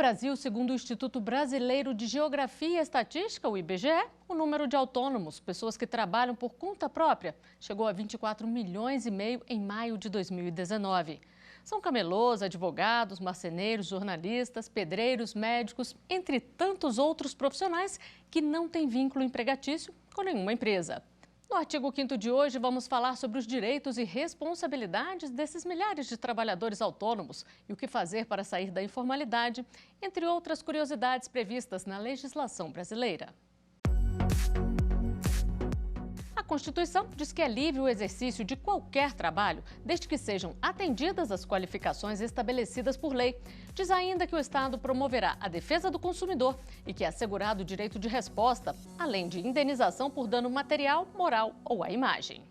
Brasil, segundo o Instituto Brasileiro de Geografia e Estatística, o IBGE, o número de autônomos, pessoas que trabalham por conta própria, chegou a 24 milhões e meio em maio de 2019. São camelôs, advogados, marceneiros, jornalistas, pedreiros, médicos, entre tantos outros profissionais que não têm vínculo empregatício com nenhuma empresa. No artigo 5º de hoje, vamos falar sobre os direitos e responsabilidades desses milhares de trabalhadores autônomos e o que fazer para sair da informalidade, entre outras curiosidades previstas na legislação brasileira. A Constituição diz que é livre o exercício de qualquer trabalho, desde que sejam atendidas as qualificações estabelecidas por lei. Diz ainda que o Estado promoverá a defesa do consumidor e que é assegurado o direito de resposta, além de indenização por dano material, moral ou à imagem.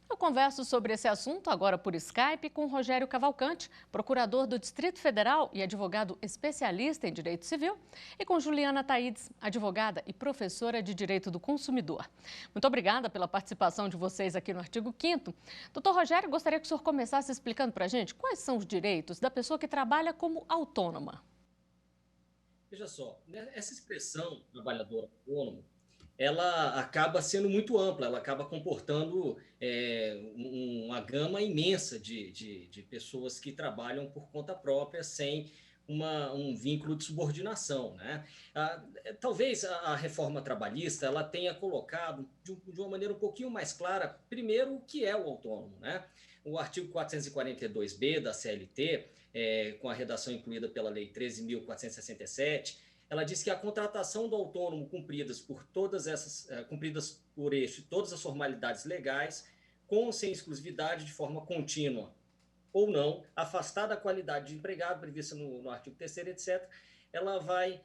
Eu converso sobre esse assunto agora por Skype com Rogério Cavalcante, procurador do Distrito Federal e advogado especialista em direito civil, e com Juliana Taides, advogada e professora de Direito do Consumidor. Muito obrigada pela participação de vocês aqui no artigo 5º. Doutor Rogério, gostaria que o senhor começasse explicando para a gente quais são os direitos da pessoa que trabalha como autônoma. Veja só, essa expressão trabalhador autônomo, ela acaba sendo muito ampla, ela acaba comportando uma gama imensa de pessoas que trabalham por conta própria sem um vínculo de subordinação, né? Talvez a reforma trabalhista ela tenha colocado de uma maneira um pouquinho mais clara, primeiro, o que é o autônomo, né? O artigo 442b da CLT, com a redação incluída pela Lei 13.467, ela diz que a contratação do autônomo cumpridas por todas as formalidades legais, com ou sem exclusividade, de forma contínua ou não, afastada a qualidade de empregado, prevista no artigo 3º, etc., ela vai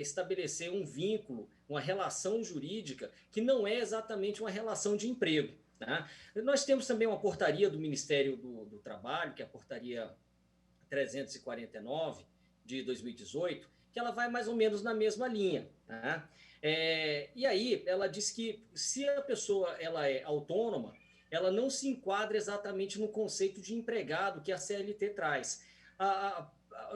estabelecer um vínculo, uma relação jurídica que não é exatamente uma relação de emprego, né? Nós temos também uma portaria do Ministério do Trabalho, que é a portaria 349 de 2018, que ela vai mais ou menos na mesma linha, né? E aí ela diz que se a pessoa ela é autônoma, ela não se enquadra exatamente no conceito de empregado que a CLT traz.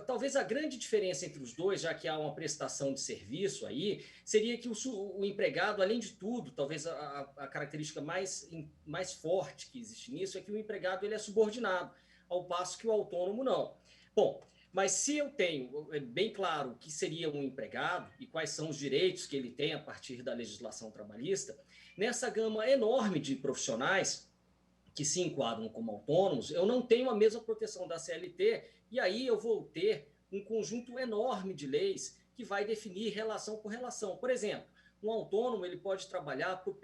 Talvez a grande diferença entre os dois, já que há uma prestação de serviço aí, seria que o empregado, além de tudo, talvez a característica mais forte que existe nisso é que o empregado ele é subordinado, ao passo que o autônomo não. Bom, mas se eu tenho bem claro o que seria um empregado e quais são os direitos que ele tem a partir da legislação trabalhista, nessa gama enorme de profissionais que se enquadram como autônomos, eu não tenho a mesma proteção da CLT e aí eu vou ter um conjunto enorme de leis que vai definir relação por relação. Por exemplo, um autônomo ele pode trabalhar por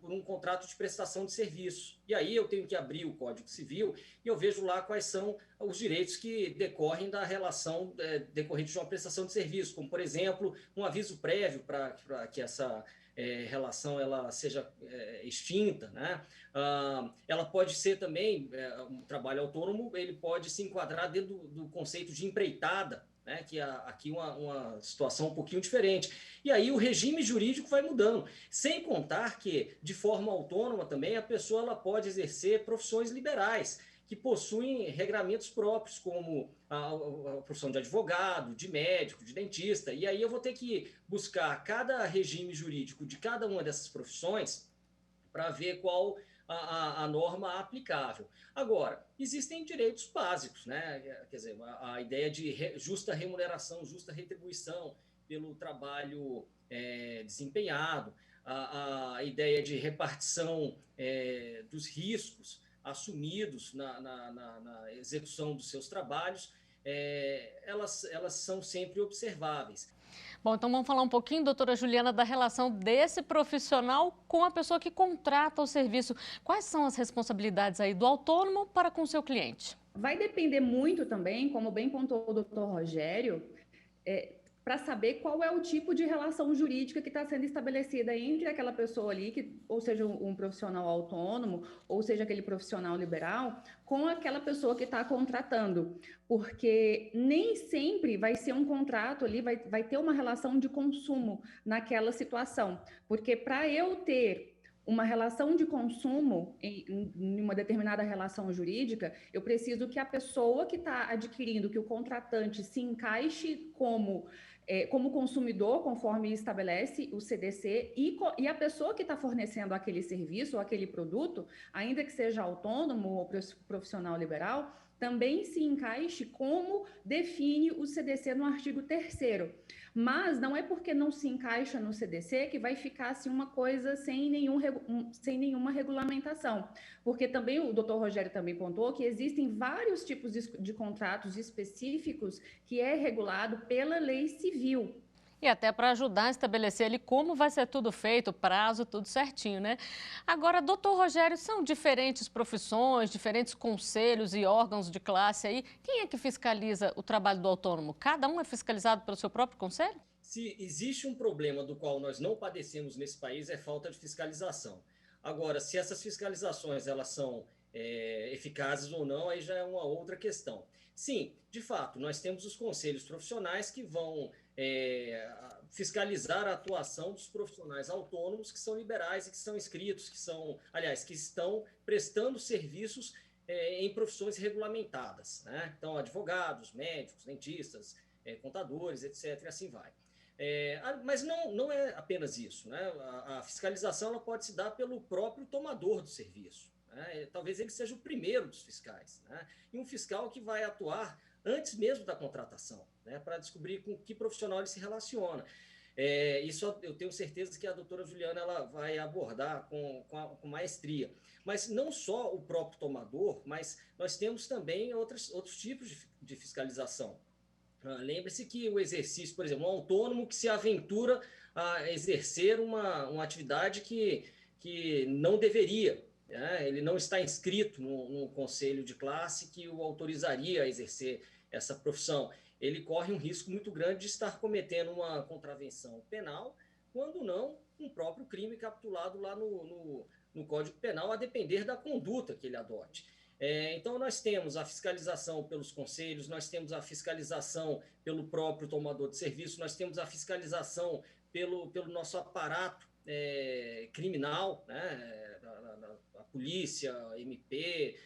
um contrato de prestação de serviço. E aí eu tenho que abrir o Código Civil e eu vejo lá quais são os direitos que decorrem da relação decorrente de uma prestação de serviço, como, por exemplo, um aviso prévio para que essa relação ela seja extinta, né? Ela pode ser também, um trabalho autônomo, ele pode se enquadrar dentro do conceito de empreitada, né, que aqui uma situação um pouquinho diferente. E aí o regime jurídico vai mudando, sem contar que, de forma autônoma também, a pessoa ela pode exercer profissões liberais, que possuem regramentos próprios, como a profissão de advogado, de médico, de dentista. E aí eu vou ter que buscar cada regime jurídico de cada uma dessas profissões para ver qual a norma aplicável. Agora, existem direitos básicos, né? Quer dizer, a ideia de justa remuneração, justa retribuição pelo trabalho desempenhado, a ideia de repartição dos riscos assumidos na execução dos seus trabalhos, elas são sempre observáveis. Bom, então vamos falar um pouquinho, doutora Juliana, da relação desse profissional com a pessoa que contrata o serviço. Quais são as responsabilidades aí do autônomo para com o seu cliente? Vai depender muito também, como bem pontuou o doutor Rogério, para saber qual é o tipo de relação jurídica que está sendo estabelecida entre aquela pessoa ali, ou seja, um profissional autônomo, ou seja, aquele profissional liberal, com aquela pessoa que está contratando. Porque nem sempre vai ser um contrato ali, vai ter uma relação de consumo naquela situação. Porque para eu ter uma relação de consumo em uma determinada relação jurídica, eu preciso que a pessoa que está adquirindo, que o contratante se encaixe como consumidor, conforme estabelece o CDC, e a pessoa que está fornecendo aquele serviço ou aquele produto, ainda que seja autônomo ou profissional liberal, também se encaixe como define o CDC no artigo 3º. Mas não é porque não se encaixa no CDC que vai ficar assim uma coisa sem nenhuma regulamentação. Porque também o doutor Rogério também pontuou que existem vários tipos de contratos específicos que é regulado pela lei civil. E até para ajudar a estabelecer ali como vai ser tudo feito, prazo, tudo certinho, né? Agora, doutor Rogério, são diferentes profissões, diferentes conselhos e órgãos de classe aí. Quem é que fiscaliza o trabalho do autônomo? Cada um é fiscalizado pelo seu próprio conselho? Se existe um problema do qual nós não padecemos nesse país, é falta de fiscalização. Agora, se essas fiscalizações elas são eficazes ou não, aí já é uma outra questão. Sim, de fato, nós temos os conselhos profissionais que vão fiscalizar a atuação dos profissionais autônomos que são liberais e que são inscritos, que estão prestando serviços em profissões regulamentadas, né? Então, advogados, médicos, dentistas, contadores, etc., e assim vai. Mas não é apenas isso, né? A fiscalização ela pode se dar pelo próprio tomador do serviço, né? Talvez ele seja o primeiro dos fiscais, né? E um fiscal que vai atuar antes mesmo da contratação, né? Para descobrir com que profissional ele se relaciona. Isso eu tenho certeza que a doutora Juliana ela vai abordar com maestria. Mas não só o próprio tomador, mas nós temos também outros tipos de fiscalização. Lembre-se que o exercício, por exemplo, um autônomo que se aventura a exercer uma atividade que não deveria, né? Ele não está inscrito no conselho de classe que o autorizaria a exercer essa profissão. Ele corre um risco muito grande de estar cometendo uma contravenção penal, quando não um próprio crime capitulado lá no Código Penal, a depender da conduta que ele adote. Então, nós temos a fiscalização pelos conselhos, nós temos a fiscalização pelo próprio tomador de serviço, nós temos a fiscalização pelo nosso aparato criminal, né? A polícia, a MP,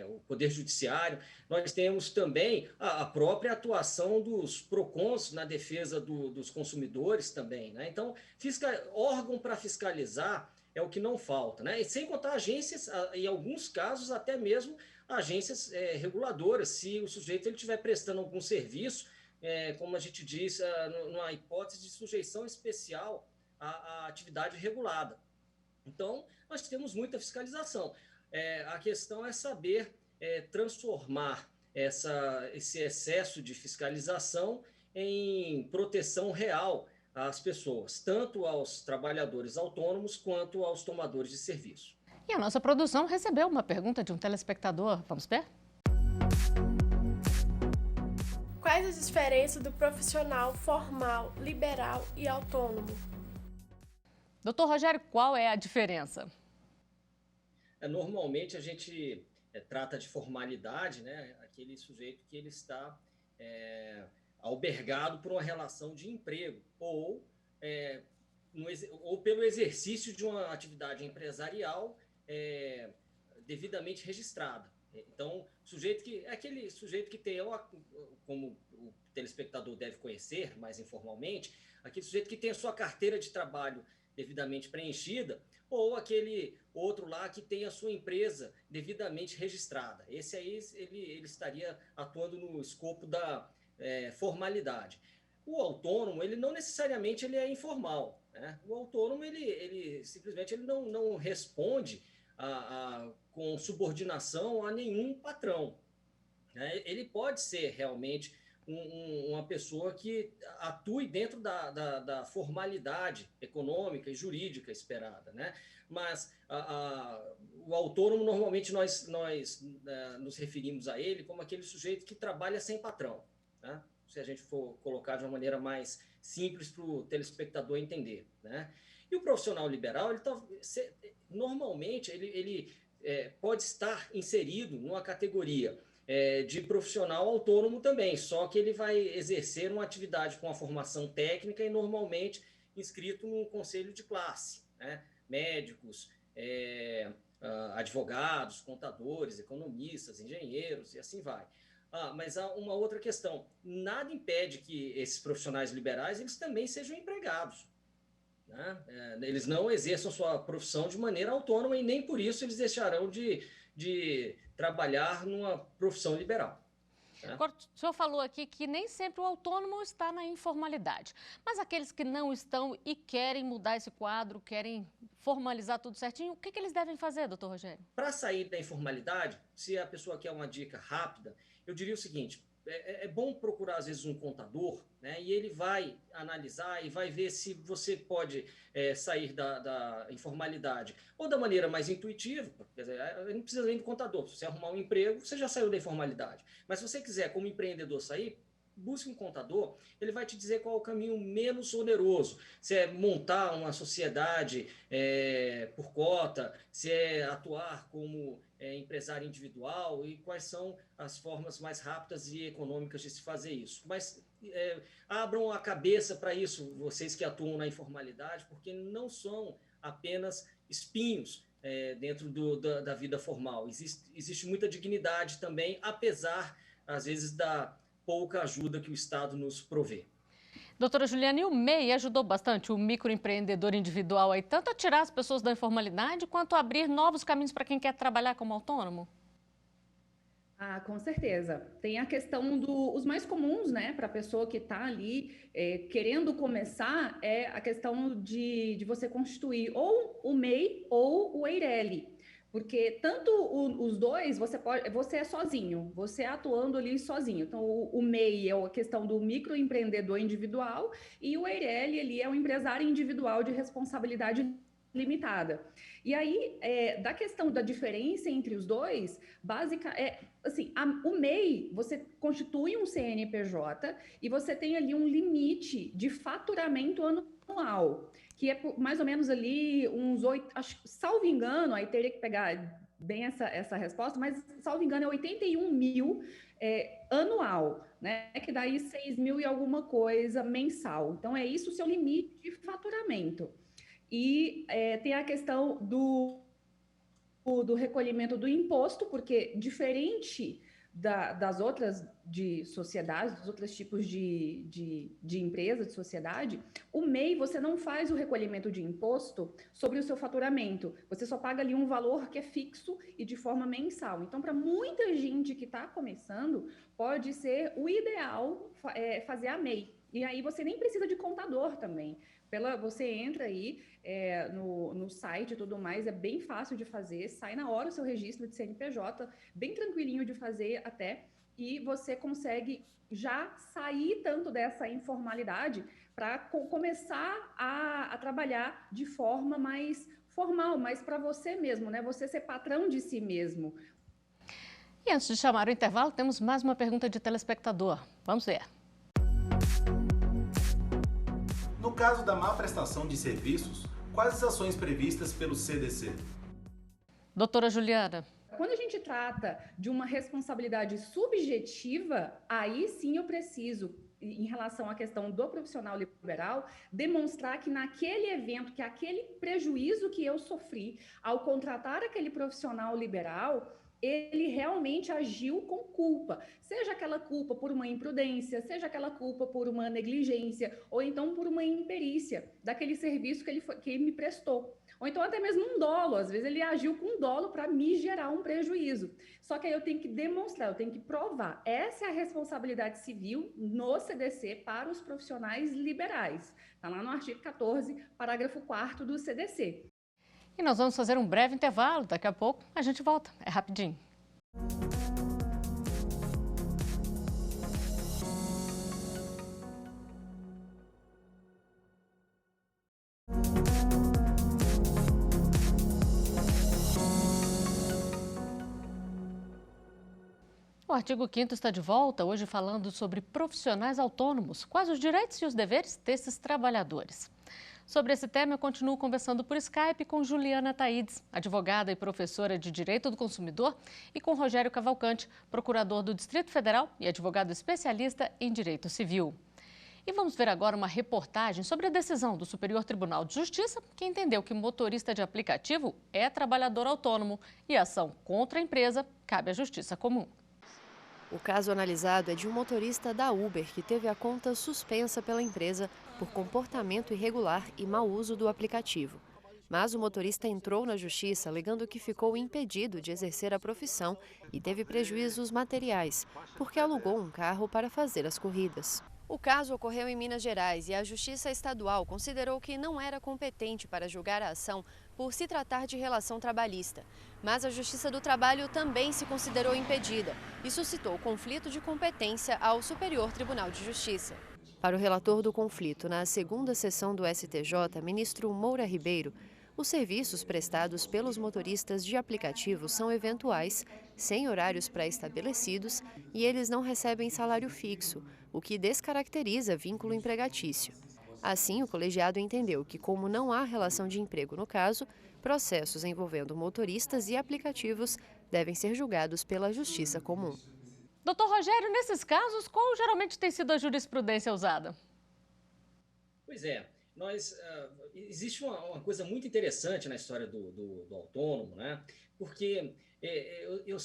o Poder Judiciário. Nós temos também a própria atuação dos PROCONs na defesa dos consumidores também, né? Então, órgão para fiscalizar é o que não falta, né? E sem contar agências, em alguns casos, até mesmo agências reguladoras, se o sujeito ele estiver prestando algum serviço, como a gente diz, numa hipótese de sujeição especial à atividade regulada. Então, nós temos muita fiscalização. A questão é saber transformar esse excesso de fiscalização em proteção real às pessoas, tanto aos trabalhadores autônomos quanto aos tomadores de serviço. E a nossa produção recebeu uma pergunta de um telespectador. Vamos ver? Quais as diferenças do profissional formal, liberal e autônomo? Doutor Rogério, qual é a diferença? Normalmente a gente trata de formalidade, né? Aquele sujeito que ele está albergado por uma relação de emprego ou pelo exercício de uma atividade empresarial devidamente registrada. Então, aquele sujeito que tem, como o telespectador deve conhecer mais informalmente, aquele sujeito que tem a sua carteira de trabalho devidamente preenchida, ou aquele outro lá que tem a sua empresa devidamente registrada. Esse aí ele estaria atuando no escopo da formalidade. O autônomo, ele não necessariamente ele é informal, né? O autônomo, ele simplesmente não responde com subordinação a nenhum patrão, né? Ele pode ser realmente uma pessoa que atue dentro da formalidade econômica e jurídica esperada, né? Mas o autônomo, normalmente, nós nos referimos a ele como aquele sujeito que trabalha sem patrão, né? Se a gente for colocar de uma maneira mais simples para o telespectador entender, né? E o profissional liberal, normalmente, ele pode estar inserido numa categoria de profissional autônomo também, só que ele vai exercer uma atividade com a formação técnica e normalmente inscrito num conselho de classe, né? Médicos, advogados, contadores, economistas, engenheiros e assim vai. Mas há uma outra questão. Nada impede que esses profissionais liberais eles também sejam empregados. Né? Eles não exerçam sua profissão de maneira autônoma e nem por isso eles deixarão de trabalhar numa profissão liberal. Agora, o senhor falou aqui que nem sempre o autônomo está na informalidade, mas aqueles que não estão e querem mudar esse quadro, querem formalizar tudo certinho, o que eles devem fazer, doutor Rogério? Para sair da informalidade, se a pessoa quer uma dica rápida, eu diria o seguinte: é bom procurar, às vezes, um contador, né, e ele vai analisar e vai ver se você pode sair da informalidade ou da maneira mais intuitiva. Quer dizer, não precisa nem do contador. Se você arrumar um emprego, você já saiu da informalidade. Mas se você quiser, como empreendedor, sair, busque um contador, ele vai te dizer qual é o caminho menos oneroso. Se é montar uma sociedade por cota, se é atuar como empresário individual e quais são as formas mais rápidas e econômicas de se fazer isso. Mas abram a cabeça para isso, vocês que atuam na informalidade, porque não são apenas espinhos dentro da vida formal. Existe muita dignidade também, apesar, às vezes, da pouca ajuda que o Estado nos provê. Doutora Juliana, e o MEI ajudou bastante o microempreendedor individual aí, tanto a tirar as pessoas da informalidade, quanto a abrir novos caminhos para quem quer trabalhar como autônomo? Com certeza. Tem a questão dos mais comuns, né, para a pessoa que está ali querendo começar, é a questão de você constituir ou o MEI ou o EIRELI. Porque tanto os dois, você é sozinho, você é atuando ali sozinho. Então, o MEI é a questão do microempreendedor individual e o EIRELI ali é o empresário individual de responsabilidade limitada. E aí, da questão da diferença entre os dois, o MEI, você constitui um CNPJ e você tem ali um limite de faturamento anual, que é mais ou menos ali uns 8, salvo engano, aí teria que pegar bem essa resposta, mas salvo engano é 81 mil anual, né? Que daí 6 mil e alguma coisa mensal. Então é isso o seu limite de faturamento. E tem a questão do recolhimento do imposto, porque diferente das outras de sociedades, dos outros tipos de empresa, de sociedade, o MEI você não faz o recolhimento de imposto sobre o seu faturamento, você só paga ali um valor que é fixo e de forma mensal. Então, para muita gente que está começando, pode ser o ideal fazer a MEI. E aí você nem precisa de contador também. Você entra aí no site e tudo mais, é bem fácil de fazer, sai na hora o seu registro de CNPJ, bem tranquilinho de fazer até, e você consegue já sair tanto dessa informalidade para começar a trabalhar de forma mais formal, mais para você mesmo, né? Você ser patrão de si mesmo. E antes de chamar o intervalo, temos mais uma pergunta de telespectador. Vamos ver. No caso da má prestação de serviços, quais as ações previstas pelo CDC? Doutora Juliana. Quando a gente trata de uma responsabilidade subjetiva, aí sim eu preciso, em relação à questão do profissional liberal, demonstrar que naquele evento, que aquele prejuízo que eu sofri ao contratar aquele profissional liberal, ele realmente agiu com culpa, seja aquela culpa por uma imprudência, seja aquela culpa por uma negligência, ou então por uma imperícia daquele serviço que ele me prestou. Ou então até mesmo um dolo, às vezes ele agiu com dolo para me gerar um prejuízo. Só que aí eu tenho que demonstrar, eu tenho que provar. Essa é a responsabilidade civil no CDC para os profissionais liberais. Está lá no artigo 14, parágrafo 4º do CDC. E nós vamos fazer um breve intervalo, daqui a pouco a gente volta, é rapidinho. O artigo 5º está de volta, hoje falando sobre profissionais autônomos, quais os direitos e os deveres desses trabalhadores. Sobre esse tema, eu continuo conversando por Skype com Juliana Taides, advogada e professora de Direito do Consumidor, e com Rogério Cavalcante, procurador do Distrito Federal e advogado especialista em Direito Civil. E vamos ver agora uma reportagem sobre a decisão do Superior Tribunal de Justiça, que entendeu que motorista de aplicativo é trabalhador autônomo e a ação contra a empresa cabe à Justiça Comum. O caso analisado é de um motorista da Uber que teve a conta suspensa pela empresa por comportamento irregular e mau uso do aplicativo. Mas o motorista entrou na justiça alegando que ficou impedido de exercer a profissão e teve prejuízos materiais, porque alugou um carro para fazer as corridas. O caso ocorreu em Minas Gerais e a Justiça Estadual considerou que não era competente para julgar a ação por se tratar de relação trabalhista. Mas a Justiça do Trabalho também se considerou impedida e suscitou conflito de competência ao Superior Tribunal de Justiça. Para o relator do conflito, na segunda sessão do STJ, ministro Moura Ribeiro, os serviços prestados pelos motoristas de aplicativo são eventuais, sem horários pré-estabelecidos e eles não recebem salário fixo, o que descaracteriza vínculo empregatício. Assim, o colegiado entendeu que, como não há relação de emprego no caso, processos envolvendo motoristas e aplicativos devem ser julgados pela Justiça Comum. Doutor Rogério, nesses casos, qual geralmente tem sido a jurisprudência usada? Pois é. Existe uma coisa muito interessante na história do autônomo, né? Porque eu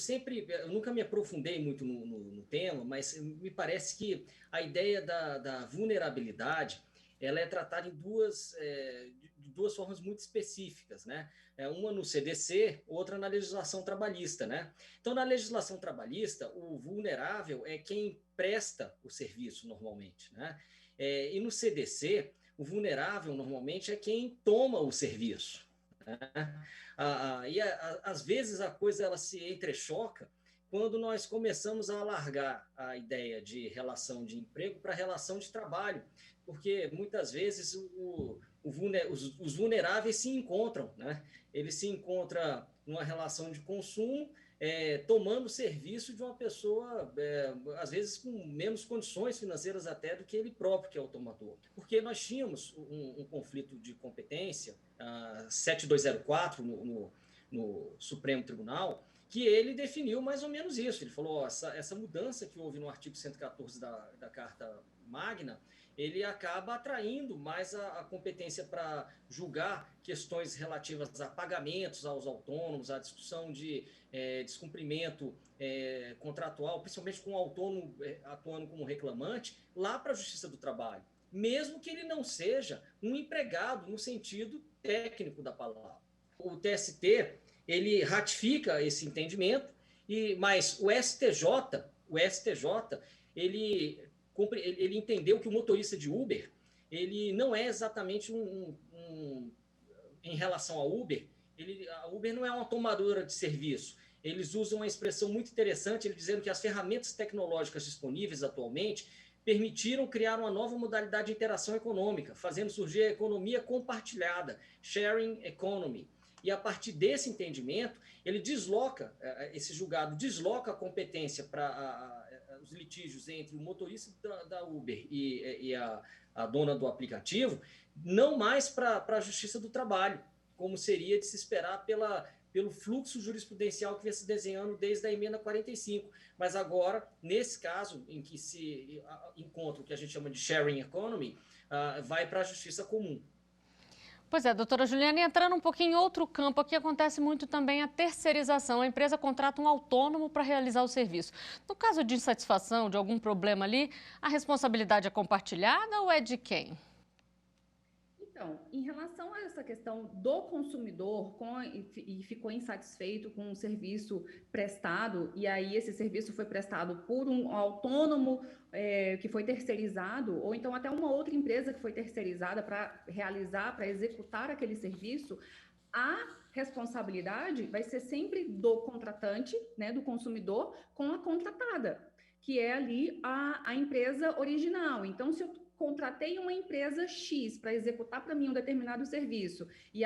nunca me aprofundei muito no tema, mas me parece que a ideia da vulnerabilidade ela é tratada de duas formas muito específicas, né? Uma no CDC, outra na legislação trabalhista, né? Então, na legislação trabalhista, o vulnerável é quem presta o serviço normalmente, né? E no CDC, o vulnerável, normalmente, é quem toma o serviço, né? Às vezes, a coisa ela se entrechoca quando nós começamos a alargar a ideia de relação de emprego para relação de trabalho, porque, muitas vezes, os vulneráveis se encontram, né? Eles se encontram numa relação de consumo, tomando serviço de uma pessoa, às vezes com menos condições financeiras até do que ele próprio, que é o tomador. Porque nós tínhamos um conflito de competência, 7204 no Supremo Tribunal, que ele definiu mais ou menos isso. Ele falou, essa mudança que houve no artigo 114 da Carta Magna, ele acaba atraindo mais a competência para julgar questões relativas a pagamentos aos autônomos, a discussão de descumprimento contratual, principalmente com o autônomo atuando como reclamante, lá para a Justiça do Trabalho, mesmo que ele não seja um empregado no sentido técnico da palavra. O TST, ele ratifica esse entendimento, mas o STJ, ele entendeu que o motorista de Uber, ele não é exatamente em relação a Uber, a Uber não é uma tomadora de serviço. Eles usam uma expressão muito interessante, eles dizendo que as ferramentas tecnológicas disponíveis atualmente permitiram criar uma nova modalidade de interação econômica, fazendo surgir a economia compartilhada, sharing economy. E a partir desse entendimento, esse julgado desloca a competência para os litígios entre o motorista da Uber e a dona do aplicativo, não mais para a Justiça do Trabalho, como seria de se esperar pelo fluxo jurisprudencial que vem se desenhando desde a emenda 45. Mas agora, nesse caso, em que se encontra o que a gente chama de sharing economy, vai para a Justiça Comum. Pois é, doutora Juliana, e entrando um pouquinho em outro campo, aqui acontece muito também a terceirização. A empresa contrata um autônomo para realizar o serviço. No caso de insatisfação, de algum problema ali, a responsabilidade é compartilhada ou é de quem? Então, em relação a essa questão do consumidor e ficou insatisfeito com o serviço prestado, e aí esse serviço foi prestado por um autônomo que foi terceirizado, ou então até uma outra empresa que foi terceirizada para executar aquele serviço, a responsabilidade vai ser sempre do contratante, né, do consumidor, com a contratada, que é ali a empresa original. Então, se eu contratei uma empresa X para executar para mim um determinado serviço e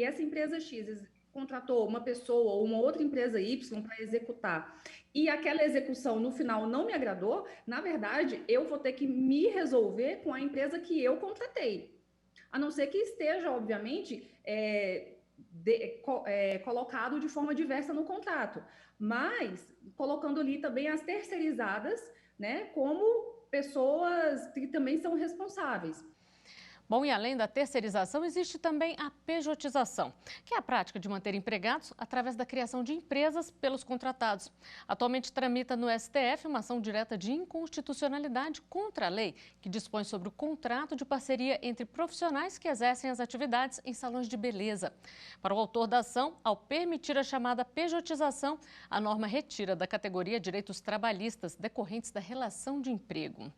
essa empresa X contratou uma pessoa ou uma outra empresa Y para executar e aquela execução no final não me agradou, na verdade, eu vou ter que me resolver com a empresa que eu contratei. A não ser que esteja, obviamente, colocado de forma diversa no contrato, mas colocando ali também as terceirizadas, né, como pessoas que também são responsáveis. Bom, e além da terceirização, existe também a pejotização, que é a prática de manter empregados através da criação de empresas pelos contratados. Atualmente tramita no STF uma ação direta de inconstitucionalidade contra a lei, que dispõe sobre o contrato de parceria entre profissionais que exercem as atividades em salões de beleza. Para o autor da ação, ao permitir a chamada pejotização, a norma retira da categoria direitos trabalhistas decorrentes da relação de emprego.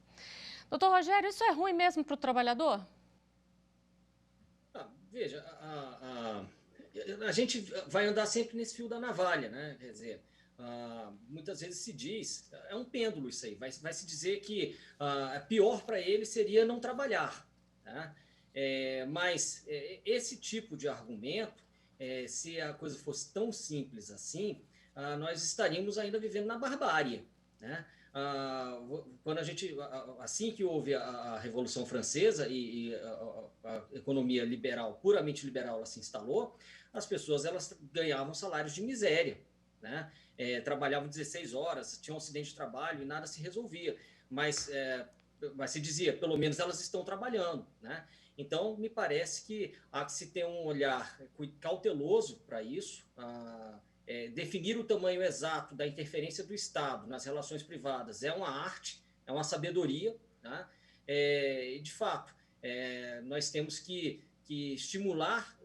Doutor Rogério, isso é ruim mesmo para o trabalhador? Veja, a gente vai andar sempre nesse fio da navalha, né? Quer dizer, muitas vezes se diz, é um pêndulo isso aí, vai se dizer que pior para ele seria não trabalhar, tá? Mas esse tipo de argumento, se a coisa fosse tão simples assim, nós estaríamos ainda vivendo na barbárie, né? Quando assim que houve a Revolução Francesa e a economia liberal, puramente liberal, ela se instalou, as pessoas elas ganhavam salários de miséria, né? Trabalhavam 16 horas, tinham um acidente de trabalho e nada se resolvia, mas se dizia, pelo menos elas estão trabalhando, né? Então, me parece que há que se ter um olhar cauteloso para isso. Definir o tamanho exato da interferência do Estado nas relações privadas é uma arte, é uma sabedoria, né? De fato, nós temos que estimular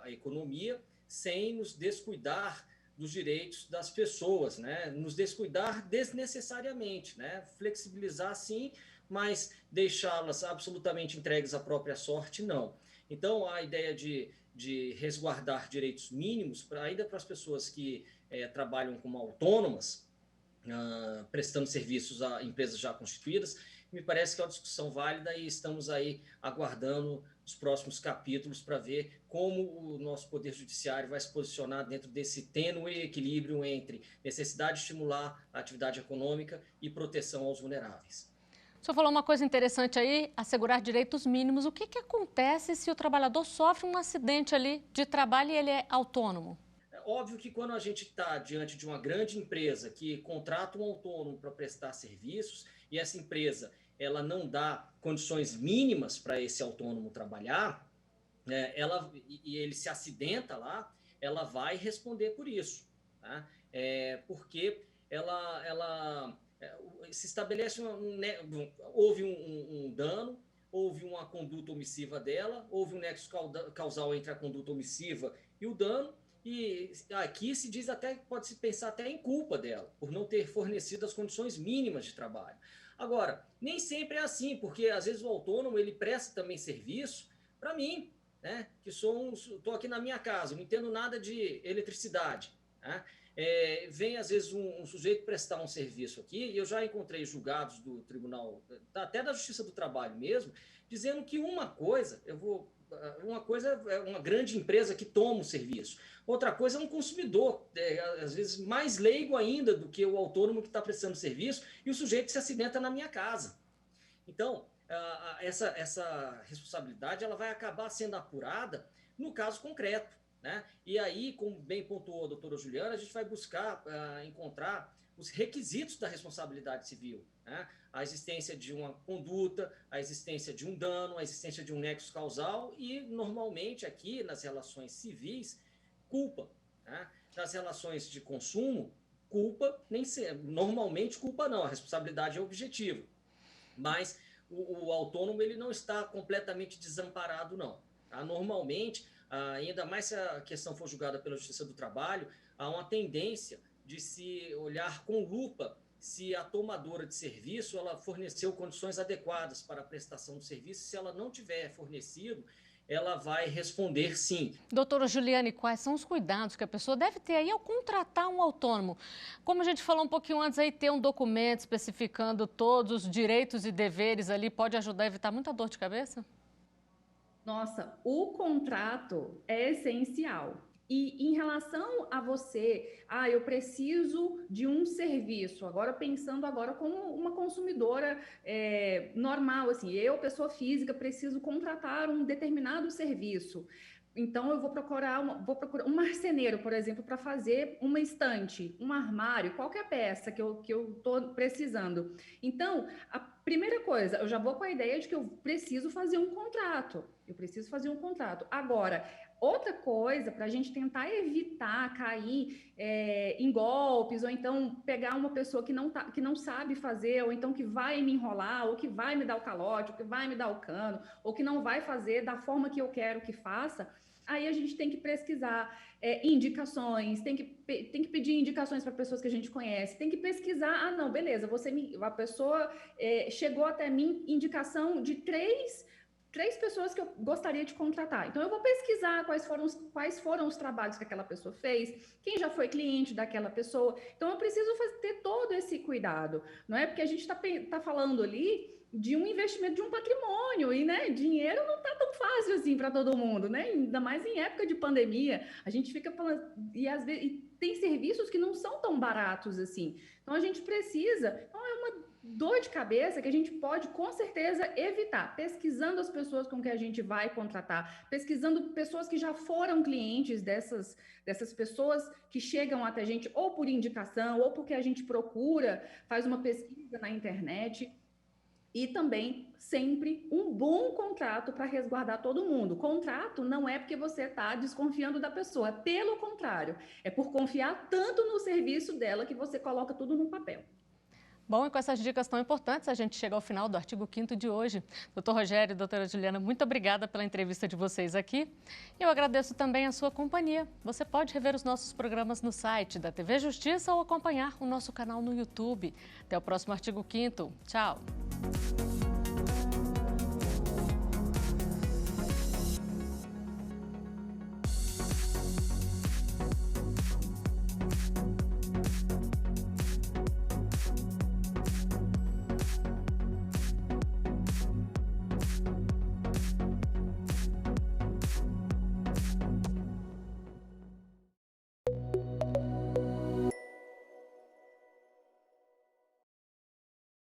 a economia sem nos descuidar dos direitos das pessoas, né? Nos descuidar desnecessariamente, né? Flexibilizar sim, mas deixá-las absolutamente entregues à própria sorte, não. Então, a ideia de resguardar direitos mínimos, ainda para as pessoas que trabalham como autônomas, prestando serviços a empresas já constituídas, me parece que é uma discussão válida e estamos aí aguardando os próximos capítulos para ver como o nosso Poder Judiciário vai se posicionar dentro desse tênue equilíbrio entre necessidade de estimular a atividade econômica e proteção aos vulneráveis. O senhor falou uma coisa interessante aí, assegurar direitos mínimos. O que acontece se o trabalhador sofre um acidente ali de trabalho e ele é autônomo? É óbvio que quando a gente está diante de uma grande empresa que contrata um autônomo para prestar serviços e essa empresa ela não dá condições mínimas para esse autônomo trabalhar, e ele se acidenta lá, ela vai responder por isso, tá? Porque ela se estabelece houve um dano, houve uma conduta omissiva dela, houve um nexo causal entre a conduta omissiva e o dano, e aqui se diz até, pode-se pensar até em culpa dela, por não ter fornecido as condições mínimas de trabalho. Agora, nem sempre é assim, porque às vezes o autônomo ele presta também serviço para mim, né? Que estou aqui na minha casa, não entendo nada de eletricidade, né? Vem às vezes um sujeito prestar um serviço aqui, e eu já encontrei julgados do Tribunal, até da Justiça do Trabalho mesmo, dizendo que uma coisa é uma grande empresa que toma o serviço, outra coisa é um consumidor, às vezes mais leigo ainda do que o autônomo que está prestando serviço, e o sujeito se acidenta na minha casa. Então, essa responsabilidade ela vai acabar sendo apurada no caso concreto, né? E aí, como bem pontuou a doutora Juliana, a gente vai buscar encontrar os requisitos da responsabilidade civil, né? A existência de uma conduta, a existência de um dano, a existência de um nexo causal e, normalmente, aqui nas relações civis, culpa, né? Nas relações de consumo, culpa, normalmente culpa não, a responsabilidade é objetiva. Mas o autônomo ele não está completamente desamparado, não. Tá? Normalmente, ainda mais se a questão for julgada pela Justiça do Trabalho, há uma tendência de se olhar com lupa se a tomadora de serviço ela forneceu condições adequadas para a prestação do serviço. Se ela não tiver fornecido, ela vai responder sim. Doutora Juliane, quais são os cuidados que a pessoa deve ter aí ao contratar um autônomo? Como a gente falou um pouquinho antes, aí ter um documento especificando todos os direitos e deveres ali pode ajudar a evitar muita dor de cabeça? Nossa, o contrato é essencial. E em relação a você, eu preciso de um serviço, agora pensando agora como uma consumidora normal, assim, eu, pessoa física, preciso contratar um determinado serviço. Então, eu vou procurar um marceneiro, por exemplo, para fazer uma estante, um armário, qualquer peça que eu estou precisando. Então, a primeira coisa, eu já vou com a ideia de que eu preciso fazer um contrato. Agora, outra coisa, para a gente tentar evitar cair em golpes, ou então pegar uma pessoa que não sabe fazer, ou então que vai me enrolar, ou que vai me dar o calote, ou que vai me dar o cano, ou que não vai fazer da forma que eu quero que faça, aí a gente tem que pesquisar indicações, tem que pedir indicações para pessoas que a gente conhece, tem que pesquisar, não, beleza, a pessoa chegou até mim, indicação de três pessoas que eu gostaria de contratar. Então, eu vou pesquisar quais foram os trabalhos que aquela pessoa fez, quem já foi cliente daquela pessoa. Então, eu preciso ter todo esse cuidado, não é? Porque a gente está falando ali de um investimento de um patrimônio e, né, dinheiro não está tão fácil assim para todo mundo, né? Ainda mais em época de pandemia, a gente fica falando, e às vezes tem serviços que não são tão baratos assim. Então, a gente precisa, então é uma dor de cabeça que a gente pode, com certeza, evitar, pesquisando as pessoas com que a gente vai contratar, pesquisando pessoas que já foram clientes dessas pessoas que chegam até a gente, ou por indicação, ou porque a gente procura, faz uma pesquisa na internet, e também sempre um bom contrato para resguardar todo mundo. Contrato não é porque você está desconfiando da pessoa, pelo contrário, é por confiar tanto no serviço dela que você coloca tudo no papel. Bom, e com essas dicas tão importantes, a gente chega ao final do artigo 5º de hoje. Doutor Rogério e doutora Juliana, muito obrigada pela entrevista de vocês aqui. Eu agradeço também a sua companhia. Você pode rever os nossos programas no site da TV Justiça ou acompanhar o nosso canal no YouTube. Até o próximo artigo 5º. Tchau!